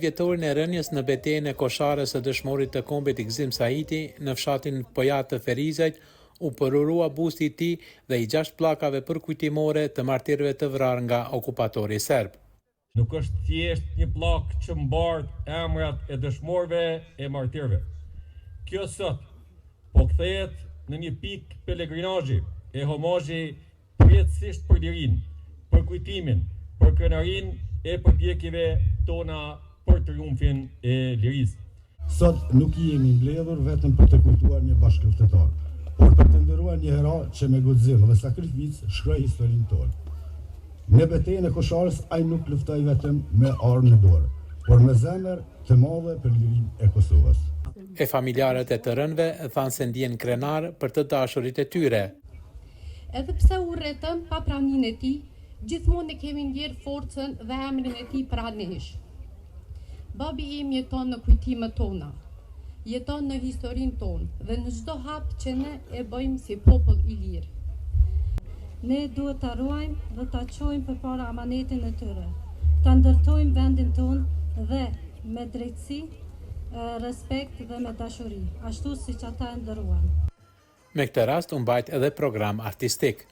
Vjetorin e rënjes në betejën e Kosharës së dëshmorit të kombit Gzim Saiti në fshatin Pojat të Ferizajt u përurua busti i tij dhe i 6 pllakave përkujtimore të martirëve të vrarë nga okupatori serb. Nuk është thjesht një pllak që mbart emrat e dëshmorëve e martirëve. Kjo sot po kthehet në një pikë pelegrinazhi e homazhi përjetësisht për lirinë, për kujtimin, për krenarinë e përpjekjeve tona për triumfin e lirisë. Sot nuk jemi mbledhur vetëm për të kujtuar një bashkëluftëtar, por për të nderuar një hero që me guxim dhe sakrificë shkroi historinë tonë. Në betejën e Kosharës ai nuk luftoi vetëm me armë në dorë, por me zemër të madhe për lirinë e Kosovës. E familjarët e të rënëve thanë se ndjen krenar për të dashurit e tyre. Edhe pse u rretëm pa praninë e tij, gjithmonë ne kemi ndjer forcën dhe emrin e tij pranë nesh. Babi im jeton në kujtimet tona, jeton në historinë tonë dhe në çdo hap që ne e bëjmë si popull i lirë. Ne duhet ta ruajmë dhe ta çojmë përpara amanetin e tyre. Ta ndërtojmë vendin tonë dhe me drejtësi, respekt dhe me dashuri, ashtu siç ata e ndëruan. Me këtë rast u mbajt edhe program artistik.